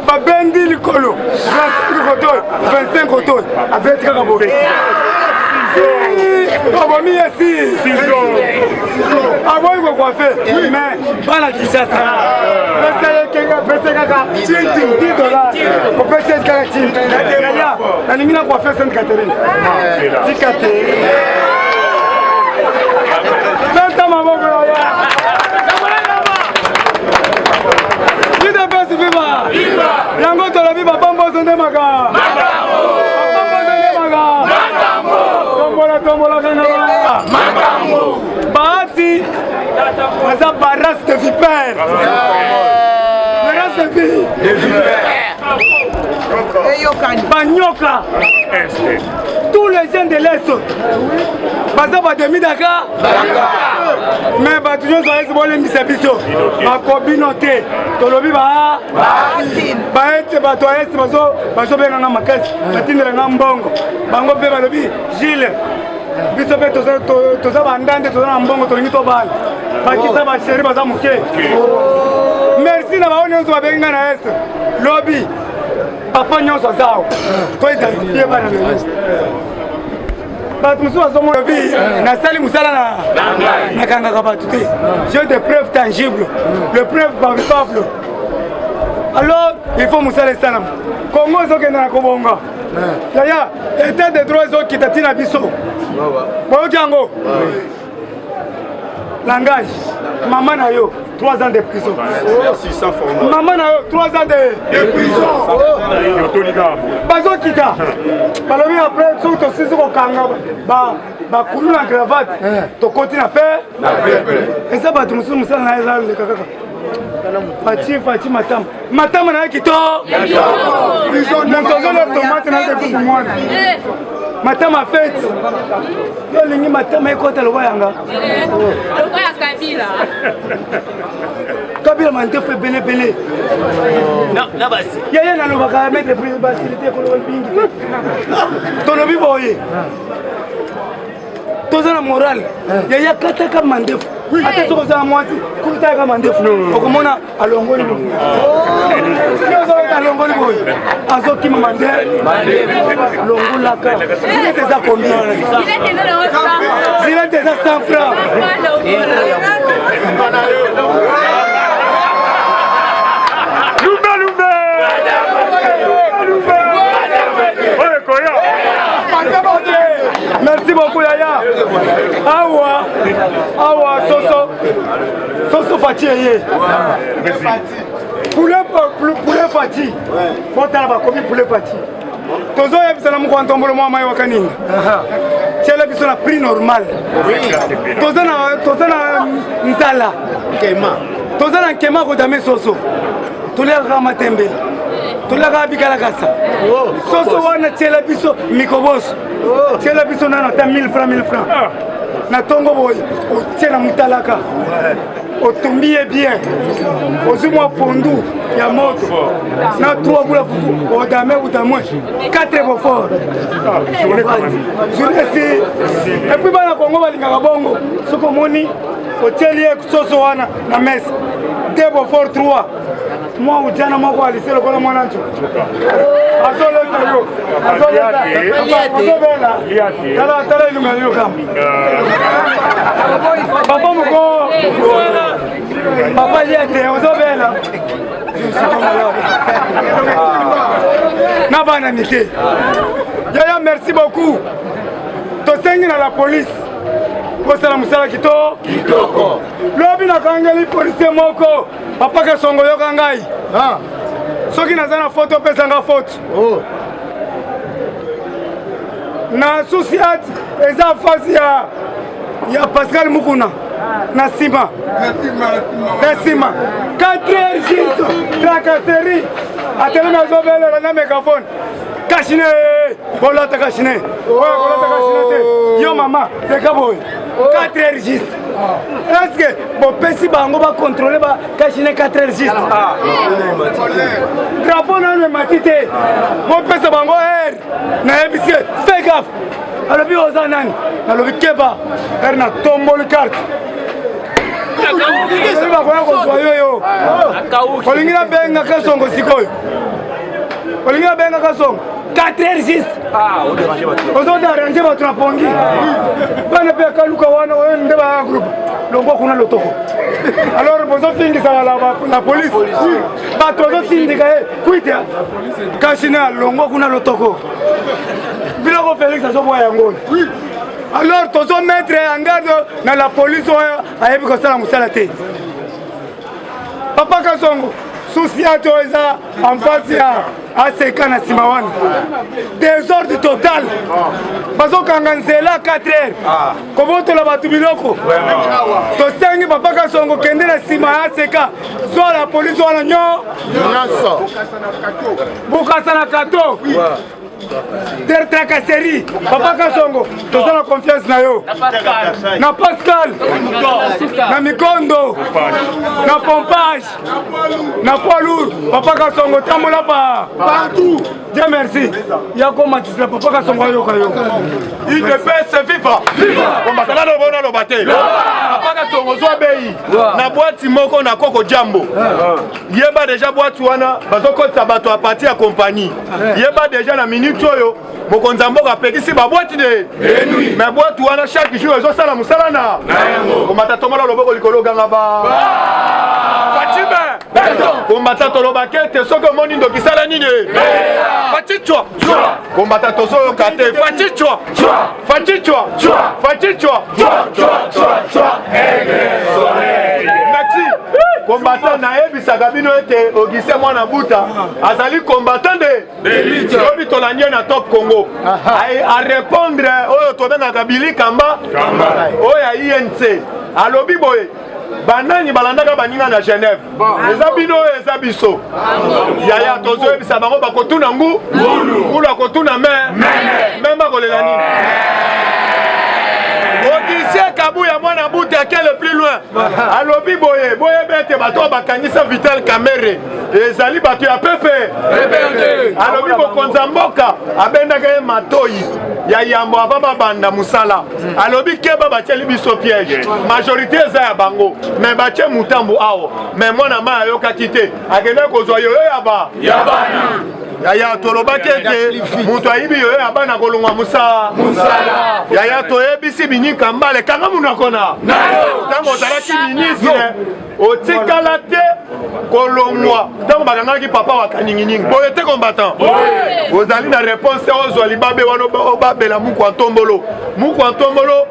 babendi likolo 25 koto abeti kaka boye obomi esi aboyi kokwafe mais bana Kinshasa pese kaka $10 opesi esi kaka tinti nalingi na kwafe Sainte Catherine beta maboko yaya idepesi viva yango tolobi babamboso nde maka tombola kana bahati baza barace de vipère barace de banyoka tous les gens de l'Est baza bademi Dakar mais bato nyonso ayesi bolembisa biso bakobino te tolobi baete bato ayesi bazobenganga makasi batindelanga mbongo bango mpe balobi Gilles biso mpe toza bandande toza na mbongo tolingi tobala bakisa basheri baza moke merci na bao nyonso babengi nga na este lobi papa nyonso azao toidentifie bana na este bato mosusu bazomona lobi nasali mosala nakangaka bato te j'ai des preuves tangibles le preuve palpable alors il faut mosala esalama kongo ezokenda na kobonga yaya état de droit ezokita ntina biso boyoki yango langage mama na yo 3 ans de prison. Merci, sans format. Maman a 3 ans de prison. Bazo kita. Balobi après tout to sisi ko kanga ba kulu na cravate. To koti na paix. Et ça ba tu musu musala na ezala le kaka. Fati matam. Matam na kito. Prison na tozo na tomate na de moi. Matam a fait. Yo lingi matam e kota lo yanga. Lo ya Kabila. Kabila mante fait belé. Na basi. Yaya na lo baka mettre prise facilité ko lo bingi. Tolobi boye. Toza na moral. Yaya kata ka mandefu. Ata soko za mwasi kuta ka mandefu. Okomona alongoli bo. Yozo alongoli bo. Azoki mande. Longola ka. Zile teza combien? Zile teza 100 francs. Merci beaucoup Yaya. Awa Soso Fati yé. Poulet Fati. Bota ba komi poulet Fati. Tozo yebisana mu kwantombolo mwa mayi wakanini. Chele biso na prix normal. Tozo na nzala. Kema. Tozo na kema ko dame soso. Tolia kama tembele. Tolia bikala kasa. Soso wana chele biso mikoboso. Chele biso na ta 1000 francs. Na tongo boy, o tena mutalaka. O tumbiye bien. O zumwa pondu ya moto. Na 3 bula fufu, o dame ou damwe. 4 beaufort. Et puis bana Kongo balingaka bongo. Soko moni o teliye soso wana na mesa. 2 beaufort 3. Moi ujana moko aliselo kola mwana ncho. Azoleta yo. Azoleta. Tala ilunga yo kama. Papa moko. Papa yete ozobela. Na bana nike. Yaya merci beaucoup. Tosengi na la police. Kosala musala kitoko. Lobi na kangeli police moko. Papa ka songo yo kangai. Soki nazana photo pesa nga photo. Na sociat eza fasi ya Pascal Mukuna na sima. Na sima. 4 heures juste tracasserie. Atele na zobele na mégaphone. Kashine. Bolata kashine. Bolata kashine te. Yo mama, leka boy. 4 heures juste. Est-ce que bon pesi bango ba contrôler ba kashine 4 heures juste. Drapeau na le matite. Bon pesa bango heure. Na ebisi fais gaffe. Alors bi ozanani. Na lobi keba. Er na tombole carte. bakoya kozwa yoyo olingi nabenga kasongo sikoyo olingi nabenga kasongo 4h6 ozodarange bato na pongi bana mpe akaluka wana oyo nde baya groupe longo kuna lotoko alors bozofingisa la police bato bazotindika ye kuita kashina longo kuna lotoko biloko Félix azoboya yango alors tozomettre en garde na la police oyo ayebi kosala mosala te papa kasongo susi ato eza en face ya aseka na nsima wana désordre total bazokanga nzela 4h kobotola bato biloko tosengi papa kasongo kende na nsima ya aseka zwa la polisi wana nyonso bukasa na kato tracasserie papa kasongo tozala confiance na yo na Pascal na mikondo na pompage na poids lourd papa kasongo tambola partout Dieu merci yako matisla papa kasongo ayoka yo UDPS viva kombakana lobona lobate papa kasongo zwa bei na boîte moko na koko jambo yeba déjà boîte wana bazokotisa bato a partir ya compagnie yeba déjà na minute oyo mokonzi mboka apekisi baboîte de nuit mais boîte wana chaque jour ezosala mosala na komata tomala loboko likolo ganga ba Fatime komata tolobake te soki omoni ndokisala nini fatichwa komata tozoyoka te fatichwa merci combattant nayebisaka bino ete Ogise mwana buta azali combattant de lobi tolanie na top Congo a répondre oyo tobengaka Billy Kamba oyo ya INC alobi boye banani balandaka baninga na Genève eza bino oyo eza biso yaya tozoyebisa bango bakotuna ngulu akotuna me bakolela nini Ogise Kabuya mwana buta quel le plus loin alobi boye bete bato bakangisa Vital Kamerhe ezali bato ya pepe alobi bokonza mboka abendaka ye matoyi ya yambo ava babanda musala alobi keba batieli biso piège majorité eza ya bango me batie mutambu awo me mwana ma ayokaki te akende kozwa yoyo ya bana yaya tolobaki ete moto ayibi yoyo ya bana kolongwa musala yaya toyebisi binika mbale kanga munako na ntango ozalaki ministre otikala te kolongwa ntango bakangaki papa wa kaninginingi boye te combattant ozali na réponse ozwa libabe wana obabela muku ntombolo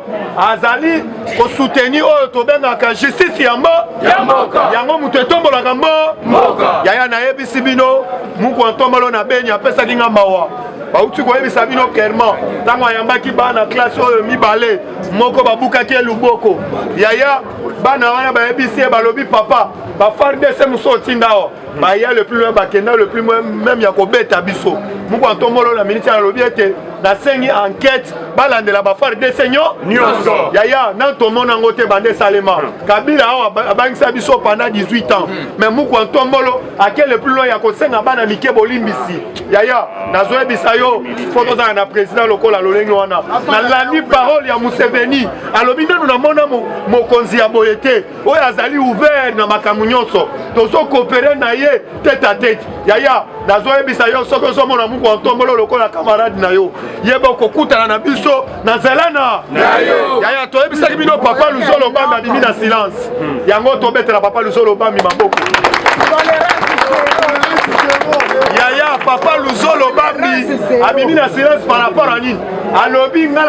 azali kosoutenir oyo tobengaka justice yango moto etombolaka mboka yaya nayebisi bino muku ntombolo na beni apesaki nga mawa bauti koyebisa bino clairement ntango ayambaki bana classe oyo mibale moko babukaki ye luboko yaya bana wana bayebisi ye balobi papa bafardese moso otinda awa baya le plus loin bakenda le plus loin même ya kobeta biso moko ntombolo na ministre alobi ete nasengi enquête balandela bafardese nyonso yaya nantomona yango te bande salema Kabila awa abangisa biso pendant 18 ans mais moko ntombolo ake le plus loin ya kosenga bana mike bolimbisi yaya nazoyebisa yo fo tozala na président lokola lolenge wana nalandi parole ya Museveni alobi nanu namona mokonzi ya boye te oyo azali ouvert na makambo nyonso tozokoopere na ye tête à tête yaya nazoyebisa yo soki ozomona moko ntombolo lokola camarade na yo yeba okokutana na biso na nzela na yaya toyebisaki bino papa Luzolo Bambi abimi na silence yango tobetela papa Luzolo Bambi maboko yaya papa Luzolo Bambi abimi na silence par rapport à nini alobi nga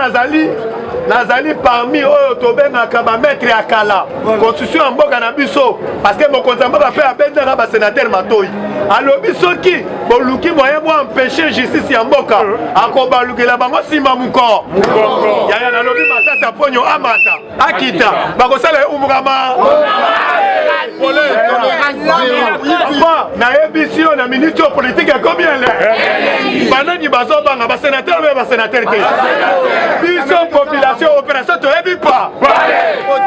nazali parmi oyo tobengaka bamaître ya kala constitution ya mboka na biso parce que mokonzi ya mboka mpe abendaka basénateur matoyi alobi soki boluki moyen bo empêcher justice ya mboka akobalukela bango nsima moko yaya nalobi matata ponyo amata akita bakosala ye umukama nayebisi yo na ministre politique ya combien le banani bazobanga basénateur oyo basénateur te biso population opération toyebi pa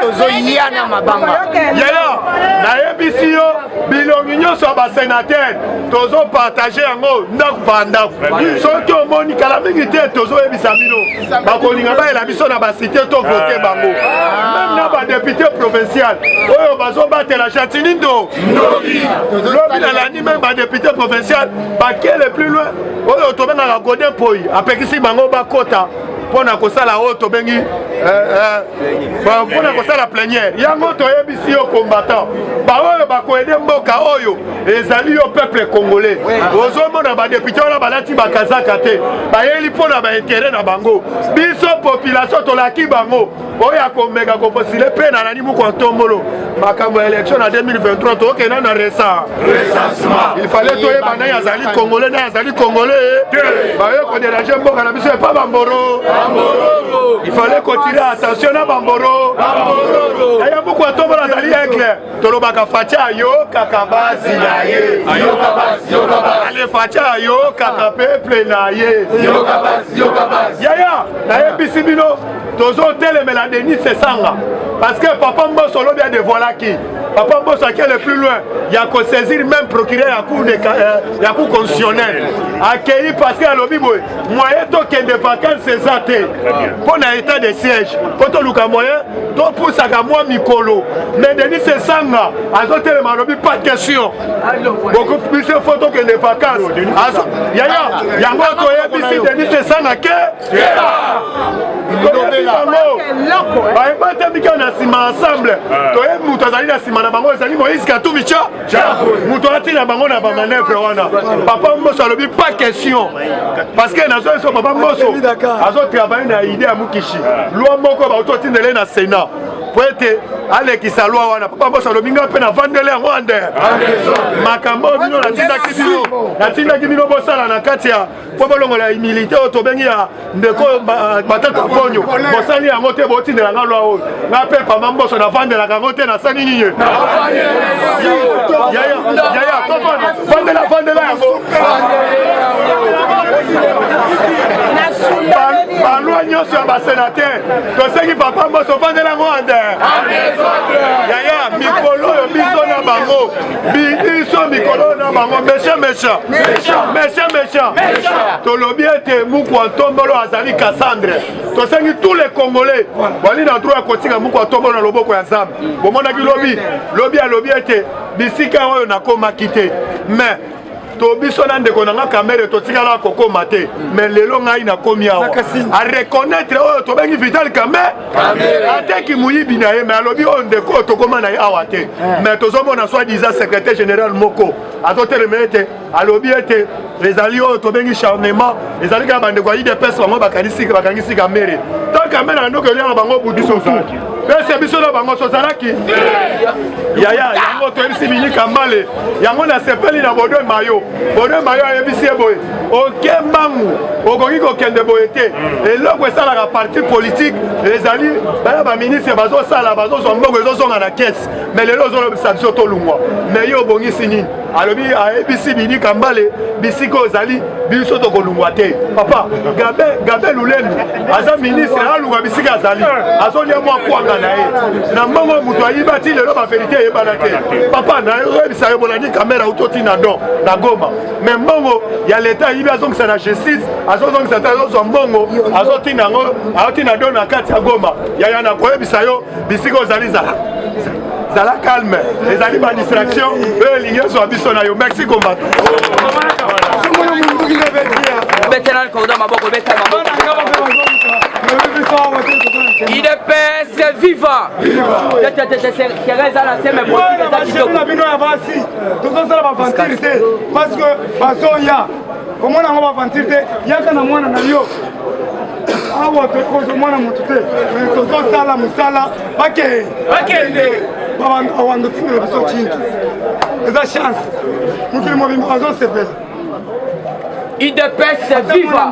tozoyana mabanga yaya nayebisi yo bino milongi nyonso ya basénateur tozopartage yango ndako pa ndako soki omoni kala mingi te tozoyebisa bino bakolinga bayela biso na basite tovote bango même na badepute provincial oyo bazobatela Chatinindo lobi nalandi même badepute provincial bakele plus loin oyo tobengaka Godin Poi apekisi bango bakota mpona kosala oyo tobengi mpona kosala plénière yango toyebisi yo combattant baoyo bakoede mboka oyo ezali yo peuple congolais ozomona badepute wana balati bakazaka te bayeli mpona baintere na bango biso population tolaki bango oyo akomeka kopostile mpe na nani moko ntombolo makambo ya élection na 2023 tokenda na recensement il fallait toyeba naye azali congolais naye azali congolais bayo kodérange mboka na biso epa bamboro il fallait continuer attention na bamboro yaya moko ntombolo azali aigle tolobaka fatia ayokaka basi na ye ale fatia ayokaka peuple na ye yaya nayebisi bino tozotelemela Denis Sesanga parce que papa Mbosso olobi adevoilaki papa Mbosso qui est le plus loin il y a qu'à saisir même procureur ya cour constitutionnelle accueilli parce que alobi boy moyen tokende vacances ezate pour na état de siège pour toluka moyen to poussaka moi mikolo mais Denis Sesanga azotelema alobi pas de question beaucoup plus faut tokende vacances yaya yango toyebisi Denis Sesanga ke bayebatamika na nsima ensemble toyebi moto azali na nsima na bango ezali Moïse Katumbi moto atina bango na bamanevre wana papa Mbosso alobi pas question parce que nazo eso papa Mbosso azotravaille na idée ya Mukishi loi moko baototindele na Sénat po ete alekisa loi wana papa Mbosso alobi nga mpe na vandele yango ande makambo bino natindaki bino bosala na kati ya po bolongola humilité oyo tobengi ya ndeko batata ponyo bosali yango te botindela nga loi oyo nga mpe papa Mbosso navandelaka yango te nasali nini yaya vandela yango baloi nyonso ya basénateur tosengi papa Mbosso vandela yango ande yaya mikolo oyo biso na bango biso mikolo oyo na bango méchant tolobi ete Mukwa Ntombolo azali Cassandre tosengi tous les Congolais bali na droit ya kotika Mukwa Ntombolo na loboko ya Nzambe bomonaki lobi alobi ete bisika oyo nakomaki te mais tobiso na ndeko na nga kamere totikala kokoma te mais lelo ngai nakomi awa a reconnaître oyo tobengi Vital Kamerhe ateki muyibi na ye mais alobi oyo ndeko tokoma na ye awa te mais tozomona soi-disant secrétaire général moko azotelema ete alobi ete ezali oyo tobengi charnement ezali kaka bandeko ya UDPS bango bakangisi Kamerhe tant Kamerhe na ndoko eliaka bango budiso tu pese biso na bango tozalaki yaya yango toyebisi Bini Kambale yango nasepeli na Bodo Mayo ayebisi ye boye oke mbangu okoki kokende boye te eloko esalaka parti politique ezali baya baministre bazozwa mbongo ezozonga na kese mais lelo ozolobisa biso tolungwa mais ye obongisi nini alobi ayebisi Bini Kambale bisika ozali biso tokolungwa te papa Gabe Lulenu aza ministre alunga bisika azali azolia mwa kwanga na ye na mbongo moto ayiba ti lelo baverité eyebana te papa nayoyebisa yo bolandi Kamera utoti na don na Goma mais mbongo ya leta ayibi azongisa na justice azozongisa te azozwa mbongo azotina yango aotina don na kati ya Goma yaya na koyebisa yo bisika ozali zala calme ezali ba distraction oyo elingi ezwa biso na yo merci combattant betela koda maboko beta maboko UDPS viva Teresa la sema bino ya basi tozosala baventure te parce que bazoya komona yango baventure te yaka na mwana na yo awa tokozomona motu te tozosala mosala bakende awando tindela biso cinki eza chance mokili mobimba azosepela UDPS viva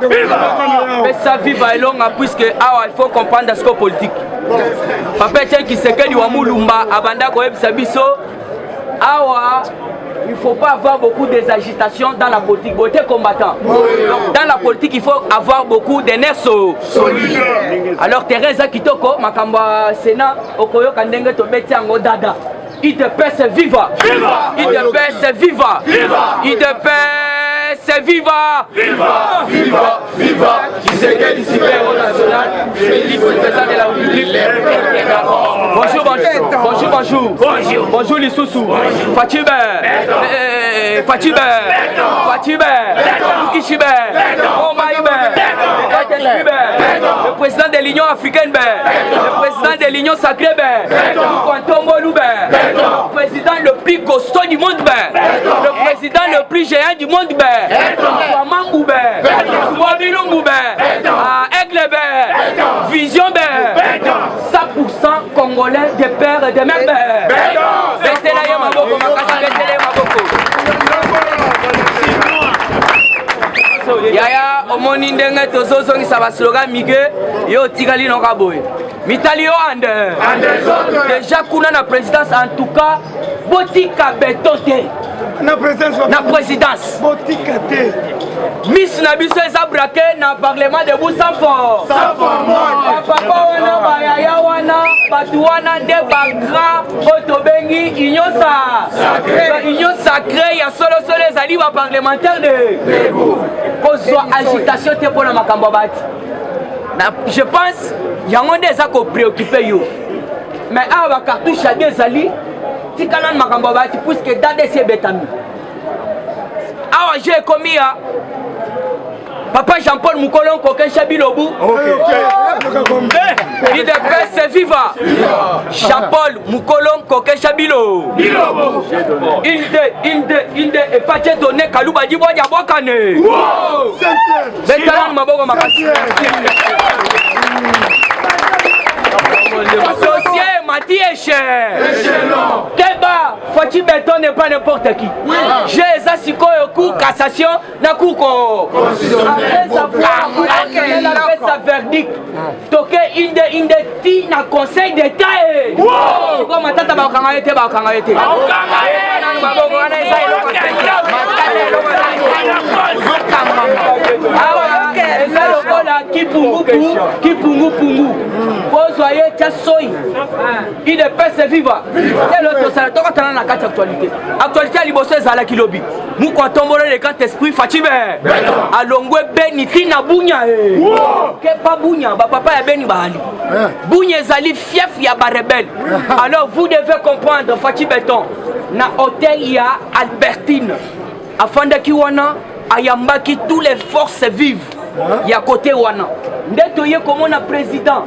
pesa viva elonga puisque awa il faut comprendre ce que politique papa Etienne Tshisekedi wa Mulumba abanda koyebisa biso awa il ne faut pas avoir beaucoup d'agitations dans la politique. Beauté combattant. Donc, dans la politique, il faut avoir beaucoup de nerfs solides. Alors, Teresa Kitoko, Makamba Sénat, Okoyo Kandenge Tobeti Ango Dada. IDPS viva! IDPS viva! IDPS viva! Viva! Tshisekedi super national, Félix le président de la République. Bonjour Lissoussou. Fatibé. Kishibe. Le président de l'Union africaine, le président de l'Union sacrée, le président le plus costaud du monde, le président le plus géant du monde, Vision 100% congolais de père et de mère. Yaya omoni ndenge tozozongisa baslogan mige yo tikali noka boye mitali yo ande déjà kuna na présidence en tout cas botika beton te na présidence botika te Miss Nabiso eza braqué na parlement de Boussafort. Papa wana bayaya wana batu wana de bagra otobengi union sacrée ya solo ezali ba parlementaire de kozwa agitation te pona makambo bati. Je pense yango nde eza ko préoccuper yo. Mais aba cartouche ya ezali tikana makambo bati puisque date c'est betami. Awa j'ai commis à Papa Jean-Paul Moukolon Koken Chabilobu. IDPS viva. Jean-Paul Moukolon Koken Chabilo. Inde et Pache Donné Kalouba Diboua Diabouakane. Bétalan Maboko Makasi. Associé Mathieu Keba Fati Beton n'est pas n'importe qui. J'ai Zasiko cour cassation na cour après sa verdict toke inde ti na conseil d'état comme matata ba kangaete Kipungu Bozoye Tiassoy IDPS viva et l'autre ça toka tana na kati actualité à liboso ezala kilobi mukwa tombolo le quand esprit Fatibé alongwe beniti na bunya ke pa bunya ba papa ya beni bali bunya ezali fief ya ba rebelle alors vous devez comprendre Fatibé ton na hôtel ya Albertine afanda ki wana ayambaki tous les forces vives ya côté wana ndeto ye komona président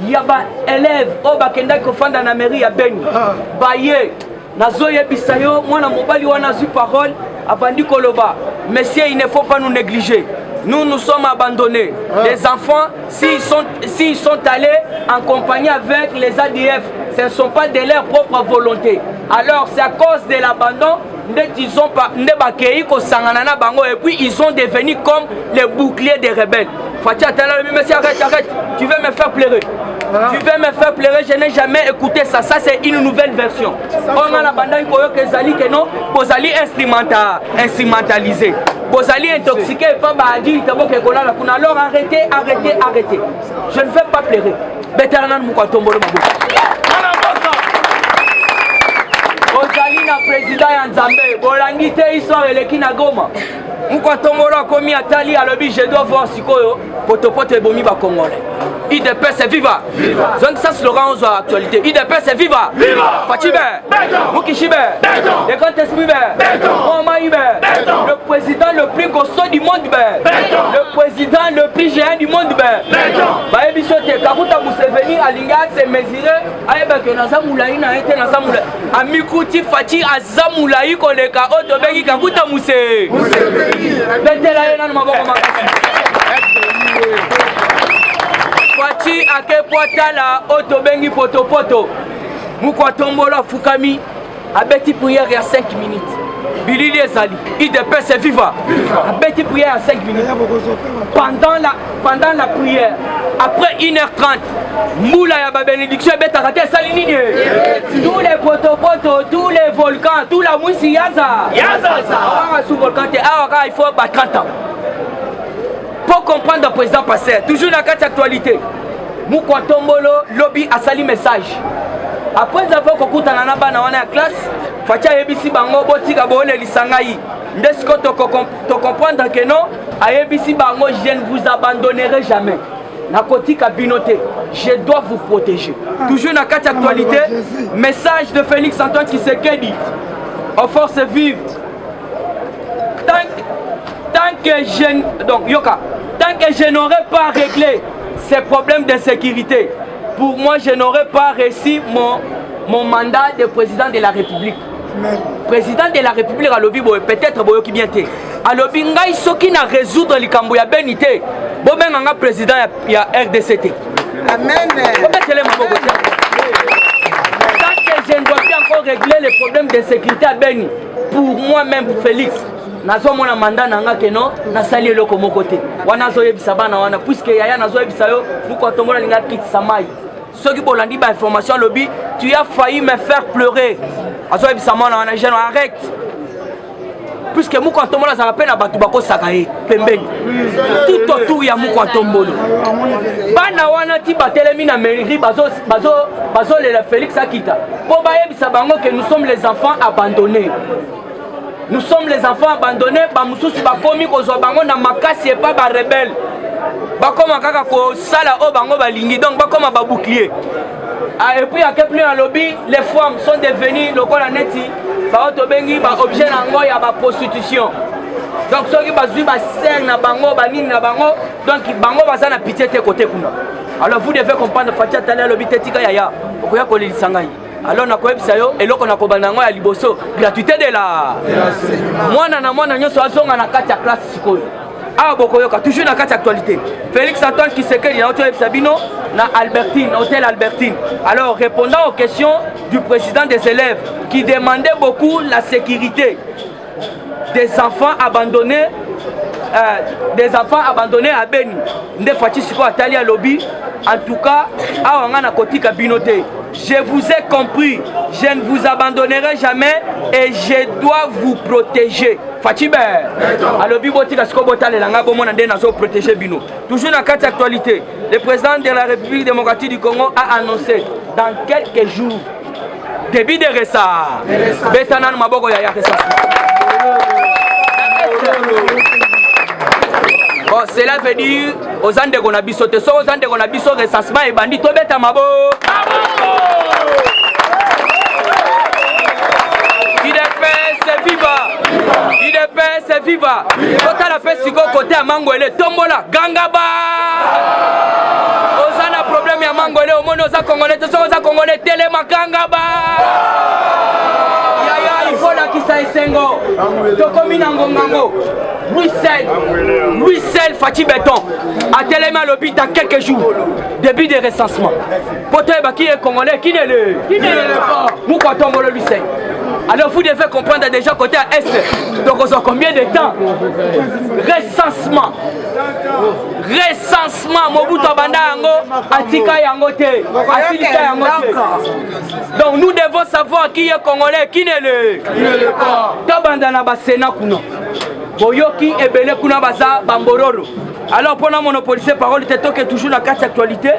ya ba élève o bakenda ko fanda na mairie ya Beni baye nazoye bisayo mwana mobali wana zu parole abandi koloba monsieur il ne faut pas nous négliger nous sommes abandonnés les enfants s'ils sont allés en compagnie avec les ADF ce ne sont pas de leur propre volonté alors c'est à cause de l'abandon ils ont pas et puis ils sont devenus comme les boucliers des rebelles. Fatia, arrête, tu veux me faire pleurer. Tu veux me faire pleurer, je n'ai jamais écouté ça. Ça c'est une nouvelle version. On a l'abandon que non, vous allez instrumentaliser. Vous allez intoxiquer pas alors arrêtez. Je ne veux pas pleurer. Béternan Moukatombolo Ozali na président ya Nzambe bolangi te histoire eleki na Goma Mukwatomolo akomi atali alobi je dois voir sikoyo potopoto ebomi ba Congolais IDPS viva donc ça slogan aux actualités IDPS viva Fatibé Mukishibe le grand esprit le président le plus costaud du monde le président le plus géant du monde ba ebisote Kakuta Museveni alinga se mesurer ayeba que naza mulai na été naza mulai amikuti Fati azamulai koleka otobengi Kakuta Museveni betela yena maboko makasi Fati akepotala otobengi potopoto Mukwatombola fukami abeti prière ya 5 minutes Bilili ezali IDPS viva abeti prière à 5 minutes pendant la prière après 1h30 Moula ya ba bénédiction beta raté salinini tous les potopoto tous les volcans tout la mwisi yaza ça sous volcan il faut battre 30 ans pour comprendre le président passé toujours la carte actualité Mukwatombola lobby a sali message après avoir kokutana na bana wana ya classe facha yebisi bango botika boole lisangai ndesiko to comprendre que non ayebisi bango je ne vous abandonnerai jamais na kotika binoté je dois vous protéger toujours na kati actualité message de Félix Antoine Tshisekedi aux forces vives tant que je n'aurai pas réglé ces problèmes d'insécurité, pour moi je n'aurai pas réussi mon mandat de président de la République. Président de la République à l'obi peut-être boyoki bien té. À l'obi ngai soki na résoudre likambo ya benité. Bo benga président ya RDCT. Amen. Tant que je ne dois pas encore régler les problèmes d'insécurité à Beni, pour moi-même Félix nazo mona mandat nanga keno na sali eloko moko te wana zo yebisa bana wana puisque yaya nazo yebisa yo muko tombola linga kit samai soki bolandi ba information lobby tu as failli me faire pleurer azo yebisa mona wana jeune arrête puisque muko tombola za rappel na batu bako sakaye pembeni tout autour ya muko tombolo bana wana ti batelemi na mairie bazo le Félix Akita po ba yebisa bango que nous sommes les enfants abandonnés. Nous sommes les enfants abandonnés, bamoussous bakomi kozwa bango na makasi et pas ba rebelle. Bakoma kaka ko sala o bango balingi donc bakoma ba bouclier. Et puis à quel point lobby les femmes sont devenues lokola neti ba to bengi ba objet nango ya ba prostitution. Donc ceux qui bazui ba ser na bango ba nini na bango donc bango baza na pitié te côté kuna. Alors vous devez comprendre fatia tala lobby tetika yaya. Okoya ko lisangai. Alors na koyebisa yo eloko na kobanda ngo ya liboso gratuité de la mwana nyoso azonga na kati ya classe sikoyo awa bokoyoka toujours na kati actualité Félix Antoine Tshisekedi na otoyebisa bino na Albertine hôtel Albertine. Alors répondant aux questions du président des élèves qui demandait beaucoup la sécurité des enfants abandonnés à Beni nde fati siko atali ya lobby en tout cas awa nga na kotika binote. Je vous ai compris, je ne vous abandonnerai jamais et je dois vous protéger. Fatibé, alors bibotika skobota le langa bomona nde nazo protéger bino. Toujours dans cette actualité, le président de la République démocratique du Congo a annoncé dans quelques jours début de resa. Betanan maboko ya resa. Bon, cela veut dire aux Andes qu'on a bisoté, aux Andes qu'on a bisoté recensement et bandit to beta mabo. C'est viva. Quand la paix siko côté à Mangolé, tombola, gangaba. Osana problème ya Mangolé, au monde osa congolais, tous osa congolais, téléma gangaba. Yaya, il faut la qui ça esengo. Tokomi nangongango. Ruissel Fatih Béton a téléma l'hôpital dans quelques jours. Début de recensement. Poté qui est congolais, qui n'est le pas. Mouko tombolo Ruissel. Alors vous devez comprendre déjà côté à Est, donc on a combien de temps? Recensement, Mobutu Banda Yango, Atika Yango Te, Asilita Yango Te. Donc nous devons savoir qui est congolais, qui n'est le pas. Tabanda na basena kuno. Boyoki ebele kuna baza bambororo. Alors pendant monopoliser parole était toujours la carte actualité.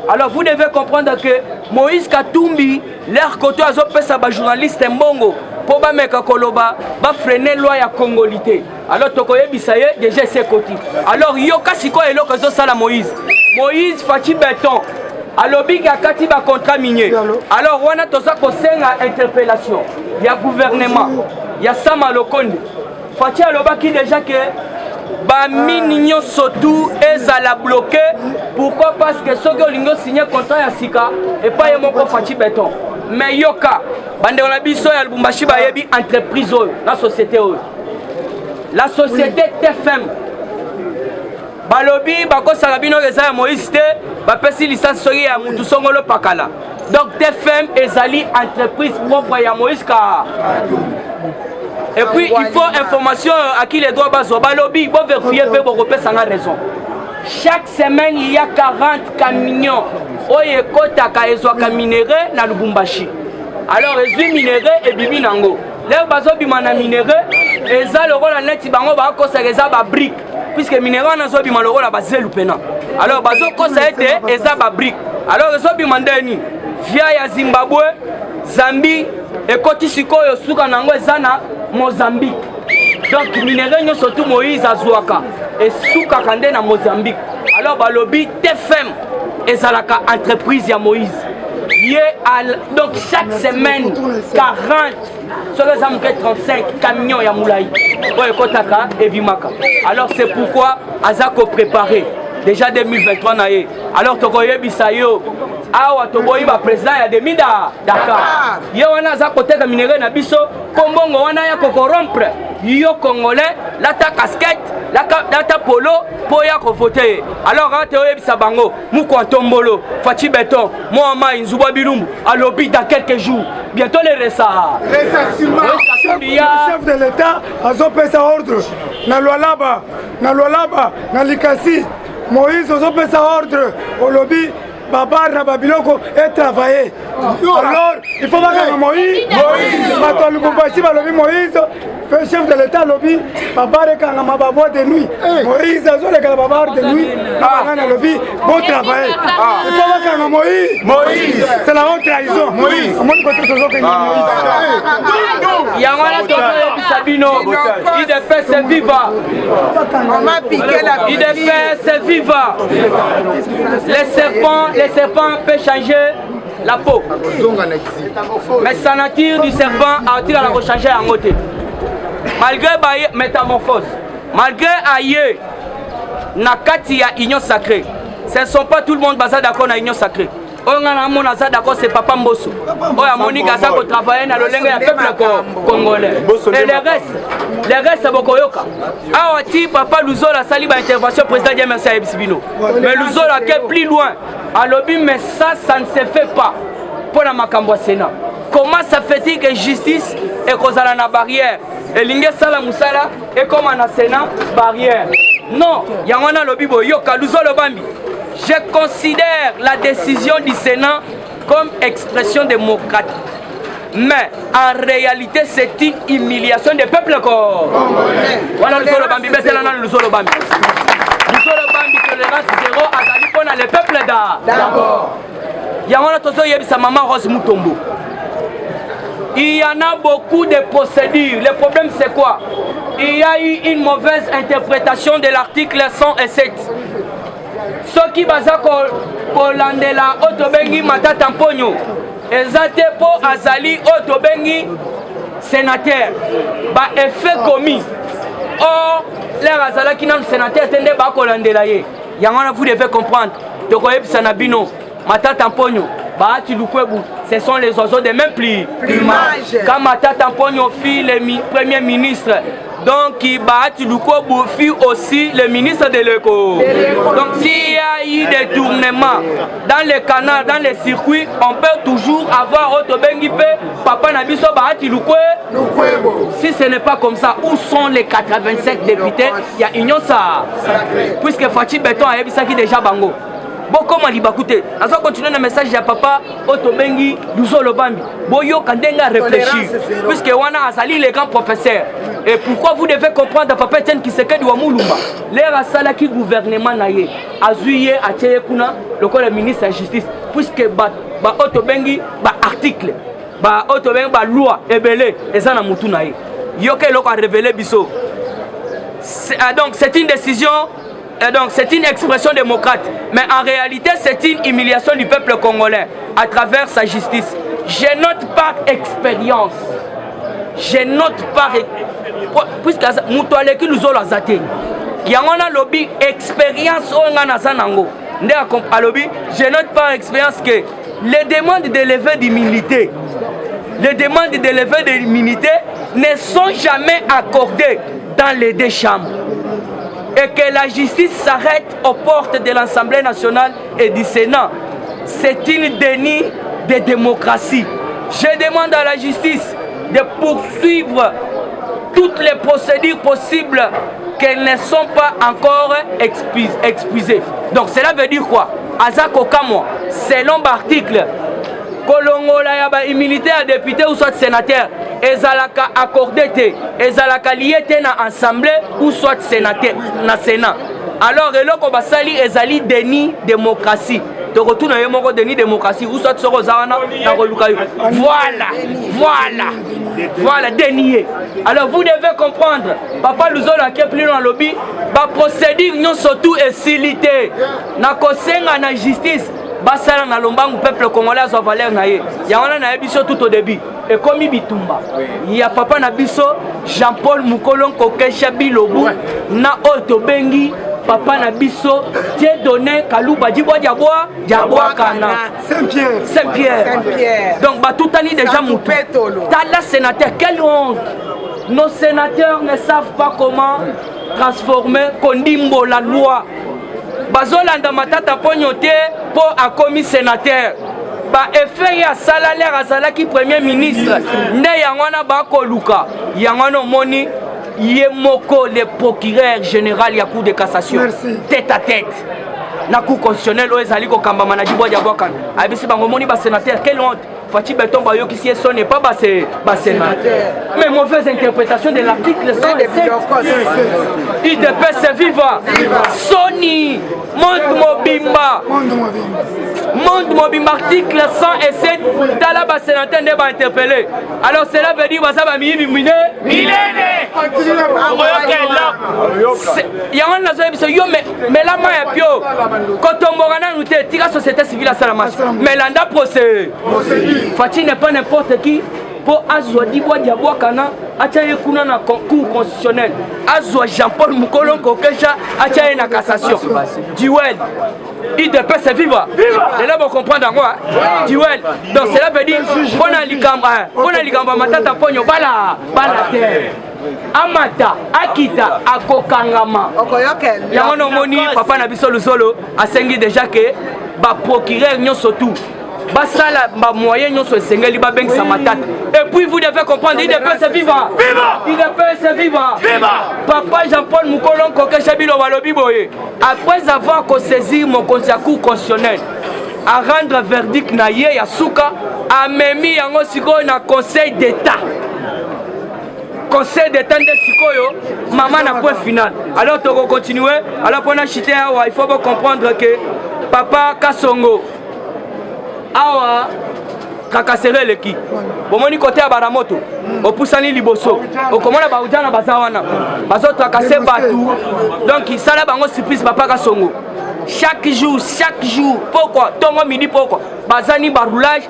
Alors vous devez comprendre que Moïse Katumbi leur côté azopesa ba journaliste mbongo pour ba meka koloba ba freiner loi ya congolité. Alors tokoyebisa ye déjà c'est côté. Alors yoka siko eloko zo sala Moïse Fatih Béton alors big akati ba contrat minier. Alors wana toza ko senga interpellation. Il y a gouvernement, il y a Sama Lokonde. Fatih alobaki déjà que ba mini surtout ezala bloqué. Pourquoi? Parce que ceux qui ont signé contrat ya sika et pas yemoko Fatih Béton. Mais yoka bande on a biso ya Lubumbashi ba yebi entreprise la société la société TFM balobi bako salabino reza ya Moïse te ba pesi licence soki ya mutu songolo pakala. Donc TFM ezali entreprise propre ya Moïse ka. Et puis il faut information à qui les droits baso balobi bon vérifier pe bon repère sans raison. Chaque semaine il y a 40 camions oye kota ka ezwaka minéré na Lubumbashi. Alors ezwi minéré et bibi nango. Les baso bimana minéré eza le rôle net bango ba ko eza ba brique puisque minéré na zo bimana le rôle ba zelu pena. Alors baso ko ça été eza ba brique. Alors zo bimandeni via ya Zimbabwe, Zambie, et koti sikoyo suka nango ezana Mozambique. Donc minéraux surtout Moïse Azouaka et suka kande na Mozambique. Alors balobi TFM ezalaka entreprise ya Moïse. Donc chaque semaine 40 sur les âmes 35 camions ya moulaï. Alors c'est pourquoi Azako préparé déjà 2023 naïe. Alors tokoye bisayo awa tokoyi ba président ya demi Dakar. Ye wana Azako teka minéraux na biso kombongo wana ya kokorompre. Yo congolais la ta casquette la ta polo pour ya voter. Alors quand tu es sabango mouko tombolo Fachi Béton moi ma Nzuba Bilumbu alobi dans quelques jours bientôt les resa. Le chef de l'État a fait ordre na Lualaba na Likasi Moïse a fait ordre au lobby Babar na Babiloko et travailler. Alors il faut pas que Moïse Moïse chef de l'État lobby Babar et Kangama Babo de nuit. Moïse a joué le Babar de nuit. Dans lobby bon travail. Il faut pas que Moïse. C'est la haute trahison. Moïse. Yangwana Toto Sabino. Il fait c'est viva. Il fait c'est viva. Les serpents peuvent changer la peau. Mais sa nature du serpent a-t-il à la rechanger en côté. Malgré la métamorphose, malgré aïe, Nakati a union sacrée. Ce ne sont pas tout le monde qui est d'accord avec l'union sacrée. On a d'accord, c'est Papa Mbosso. On a Monique Azako qui travaille dans le peuple congolais. Et les restes, c'est Bokoyoka. Awati, Papa Luzola, sali ba intervention président de Merci Ebsibino. Mais Luzola qui est plus loin. À l'objet, mais ça ne se fait pas pour la Makambo Sénat. Comment ça fait-il que justice est causée à la barrière? Et l'ingé sala musala est comme un Sénat barrière. Non, il y a un lobby boyoka Luzola Bambi. Je considère la décision du Sénat comme expression démocratique. Mais en réalité, c'est une humiliation des peuples. Voilà le Zolo Bambi, mettez-la dans le Zolo Bambi. Le Zolo Bambi, tolérance zéro, azali pour les peuples d'abord. Il y a un autre qui sa maman Rose Moutombo. Il y en a beaucoup de procédures. Le problème, c'est quoi? Il y a eu une mauvaise interprétation de l'article 107. Ce qui va kolandela otobengi matata mponyo ezate po azali otobengi sénateur ba effet commis or l'air azala ki nam sénateur tende ba kolandela ye yangana vous devez comprendre tokoyebisa na bino matata mponyo ba ati lukwebu ce sont les oiseaux de même plumage quand matata mponyo fit le premier ministre. Donc, Bahati Lukobo fut aussi le ministre de l'éco. Donc, s'il y a eu des tournements dans les canaux, dans les circuits, on peut toujours avoir Otobengipe, Papa Nabiso Bahati Lukobo. Si ce n'est pas comme ça, où sont les 85 députés? Il y a union ça. Puisque Fachi Béton a qui déjà bango. Bon, comment il va écouter? On va continuer le message de Papa Otobengi Luzolo Bambi. Boyo Kandenga réfléchir. Puisque Wana Azali les grands professeurs. Et pourquoi vous devez comprendre Papa Etienne Tshisekedi wa Mulumba? Les Rasala qui gouvernement naïe. Azuye Ateye Kuna, le ministre de la Justice. Puisque Otobengi article, Otobengi loi, ebele, et ça na mutu naïe. Yoke loko a révélé biso. Donc c'est une décision. Et donc c'est une expression démocrate, mais en réalité c'est une humiliation du peuple congolais à travers sa justice. Je note par expérience, je note par puisque Moutoualeki nous a zaté. Il y a un lobby expérience on a nazanango. Je note par expérience que les demandes de levée d'immunité, ne sont jamais accordées dans les deux chambres. Et que la justice s'arrête aux portes de l'Assemblée nationale et du Sénat. C'est une déni de démocratie. Je demande à la justice de poursuivre toutes les procédures possibles qu'elles ne sont pas encore exposées. Donc cela veut dire quoi? Azako Kamo, selon l'article, Kolongola yaba immunité à député ou soit sénateur, ezalaka accordé te, ezalaka lié te na assemblée ou soit sénateur na sénat. Alors eloko basali ezali déni démocratie. tokotuna ye moko Denis démocratie ou soit soko zawana na koluka yo. Voilà dénier. Alors vous devez comprendre papa Luzolo qui est plus dans le lobby ba procédure non surtout facilité na kosenga na justice basala na lombangu peuple congolais a valeur na ye yangana na biso tout au début et comme bitumba il y a papa na biso Jean-Paul Mukolon Kokesha Bilobu na auto bengi papa na biso Dieu donné Kalouba Djibwa Diabwa Kana Saint-Pierre. Donc bah tout ani déjà moutou tala sénateur quelle honte. Nos sénateurs ne savent pas comment transformer Kondimbo la loi. Bazolanda matata pognoté pour a commis sénateur. Ba effet ya salaire à salaki premier ministre. Ne yangwana ba koluka. Yangwana moni yemoko le procureur général ya cour de cassation. Tête à tête. Na cour constitutionnelle o ezali ko kamba manajibwa Diabwakan. Abisi bango moni ba sénateur quelle honte. Fati Beton Bayo qui si son n'est pas sénateur. Mais mauvaise interprétation de l'article 107. IDPS viva. Sony. Monde Mobimba. Article 107. Tala ba sénateur n'est pas interpellé. Alors cela veut dire que va mi mine. Yangon na zo yo mais la main pio. Kotombogana nous te tira société civile à Salamas. Mais landa procès. Fati n'est pas n'importe qui pour Azwa Dibwa Diabwa Kana Achaye Kuna na cour constitutionnelle. Azwa Jean-Paul Mukolon Kokesha Achaye na cassation. Duel. IDPS viva. Et là vous comprenez moi. Duel. Donc cela veut dire on a ligamba matata ponyo bala terre. Amata Akita Akokangama. Yangono moni papa na biso Luzolo asengi déjà que ba procureur nyonso tout. Basala ba moyen nyonso esengeli ba bengi sa matata. Et puis vous devez comprendre IDPS viva. IDPS viva. Papa Jean-Paul Mukolon Kokesha Bilo balobi boye. Après avoir saisi mon conseil cour constitutionnel à rendre verdict na ye ya suka a memi yango siko na conseil d'état. Conseil d'état de Sikoyo, maman n'a point final. Alors tu vas continuer. Alors pour nous chiter, il faut comprendre que papa Kasongo awa kakasere leki. Bon moni côté à Baramoto, au Poussani Liboso, au Komona Baoudjana Bazawana, Bazo Trakase Batou. Donc il s'allait bango surprise papa Kasongo. Chaque jour, pourquoi? Tongo midi pourquoi? Bazani baroulage.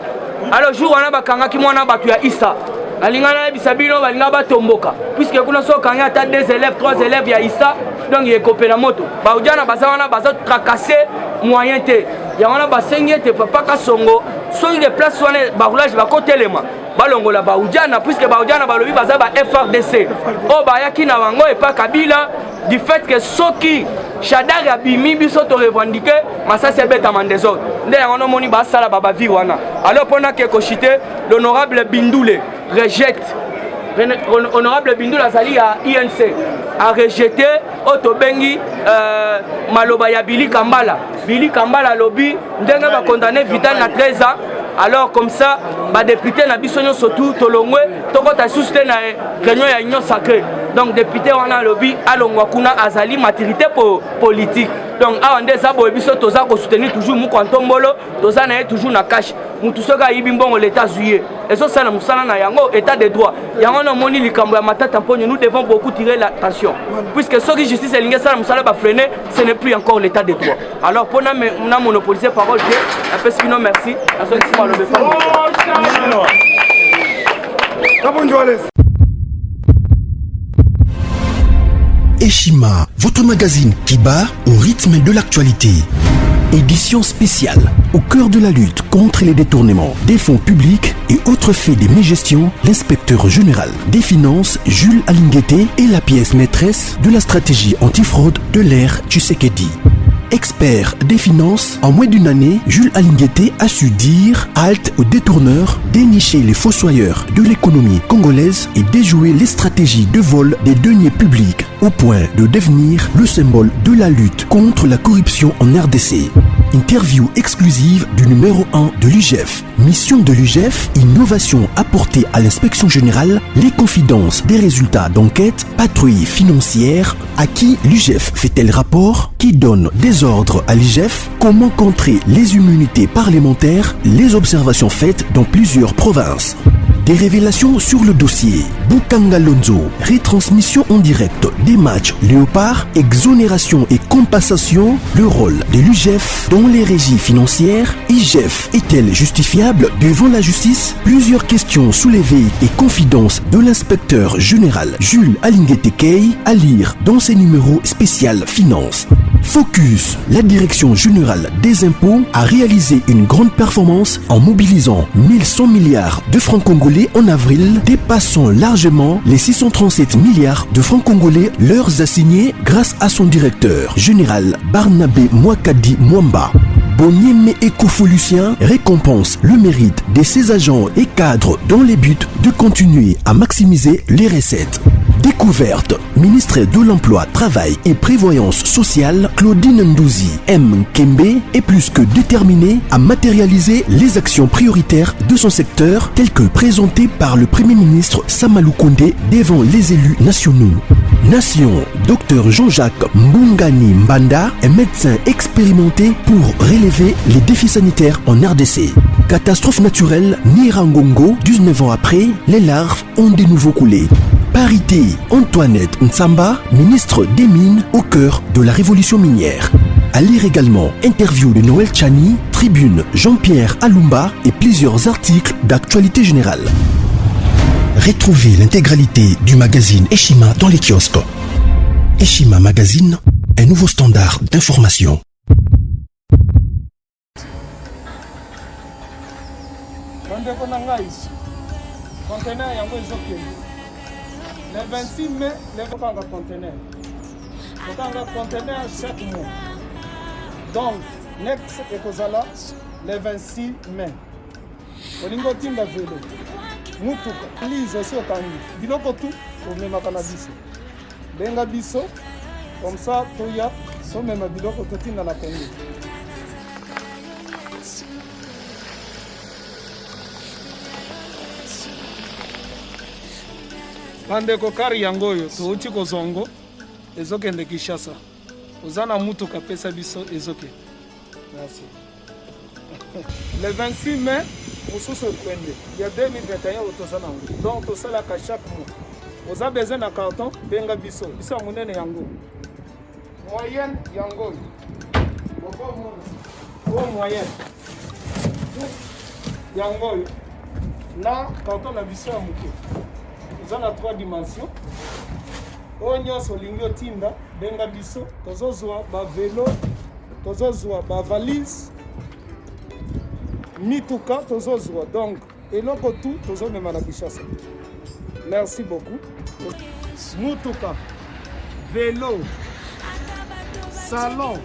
Alors jour on a bakanga qui mona batu ya Issa. Alingana bisabino balinga batomboka puisque kuna so kanga ta 2 élèves 3 élèves ya Issa donc il est copé la moto baudjana bazawana bazo tracasser moyen te yangana basengé te papa Kasongo so il place wana baroulage ba kotelema balongola baudjana puisque baudjana balobi baza ba FRDC o ba yaki na wango et pas Kabila du fait que soki Chadar a bimi biso to revendiquer masasi beta mandezor nde yangono moni ba sala baba vi wana alors pendant que kochité l'honorable Bindoule rejette honorable Bindou Lazali à INC a rejeté Otobengi Maloba ya Billy Kambala lobby ndenga ba condamné Vital na 13 ans. Alors comme ça ba député na bisonyo surtout tolongwe tokota susté na réunion ya union sacrée. Donc député wana lobby alongwa kuna azali maturité politique. Donc a ndeza bo biso toza ko soutenir toujours mu kwantombolo toza na toujours na cash. Mutu soka yibimbongo l'état juillet. Et ça c'est na musala na yango état de droit. Yango na moni likambo ya matata ponyo nous devons beaucoup tirer l'attention. Puisque ce qui justice elinga ça na musala ba freiner, ce n'est plus encore l'état de droit. Alors pour na monopoliser parole je appelle Spino merci. À ceux qui le Eshima, votre magazine qui bat au rythme de l'actualité. Édition spéciale au cœur de la lutte contre les détournements des fonds publics et autres faits de mégestion, l'inspecteur général des finances Jules Alinguete est la pièce maîtresse de la stratégie antifraude de l'ère Tshisekedi. Expert des finances, en moins d'une année, Jules Alinguete a su dire halte aux détourneurs, dénicher les fossoyeurs de l'économie congolaise et déjouer les stratégies de vol des deniers publics au point de devenir le symbole de la lutte contre la corruption en RDC. Interview exclusive du numéro 1 de l'UGF. Mission de l'UGF, innovation apportée à l'inspection générale, les confidences des résultats d'enquête, patrouille financière, à qui l'UGF fait-elle rapport, qui donne des ordres à l'UGF, comment contrer les immunités parlementaires, les observations faites dans plusieurs provinces. Des révélations sur le dossier. Bukanga Lonzo, retransmission en direct des matchs Léopard, exonération et compensation, le rôle de l'UGF dans les régies financières. IGF est-elle justifiable devant la justice? Plusieurs questions soulevées et confidences de l'inspecteur général Jules Alinguetekei à lire dans ses numéros spécial Finance. Focus, la direction générale des impôts a réalisé une grande performance en mobilisant 1100 milliards de francs congolais en avril, dépassant largement les 637 milliards de francs congolais leurs assignés grâce à son directeur général Barnabé Mwakadi Mwamba. Bonieme Ecofo-Lucien récompense le mérite de ses agents et cadres dans les buts de continuer à maximiser les recettes. Découverte, ministre de l'Emploi, Travail et Prévoyance sociale, Claudine Ndouzi M. Kembe est plus que déterminée à matérialiser les actions prioritaires de son secteur telles que présentées par le Premier ministre Samalou Kondé devant les élus nationaux. Nation, Dr Jean-Jacques Mbungani Mbanda est médecin expérimenté pour relever les défis sanitaires en RDC. Catastrophe naturelle, Nirangongo, 19 ans après, les larves ont de nouveau coulé. Parité, Antoinette Nsamba, ministre des Mines au cœur de la révolution minière. À lire également interview de Noël Chani, tribune Jean-Pierre Alumba et plusieurs articles d'actualité générale. Retrouvez l'intégralité du magazine Eshima dans les kiosques. Eshima Magazine, un nouveau standard d'information. Le 26 mai, les conteneurs. Conteneur chaque mois. Donc, next ekozala le 26 mai. Olingo tinda velo. Mutuka. Lise aussi otangi. Biloko tout, on met ma cannabis. Benga biso, comme ça, toya, so même biloko tout tinda la Congo. Bandeko kari yango oyo touti kozongo ezokende Kinshasa. Ozana mutuka pesa biso ezoke. Merci. Le 26 mai, mosusu ekwende. Ya 2021 otosana ngo. Donc tosala ka chaque mois. Oza besoin na carton benga biso. Biso munene yango. Moyenne yango oyo. Bon moyenne. Yango oyo. Na carton na biso ya muke. Nous avons 3 dimensions. Onyo solingo tinda benga biso tozozwa ba vélo, tozozwa ba valise, mituka tozozwa. Donc eloko tout tozomema na Kinshasa. Merci beaucoup. Mutuka, vélo, salon,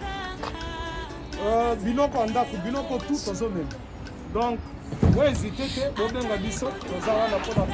biloko ndako, biloko tout tozomema. Donc vous hésitez que bobenga biso tozala na pona ko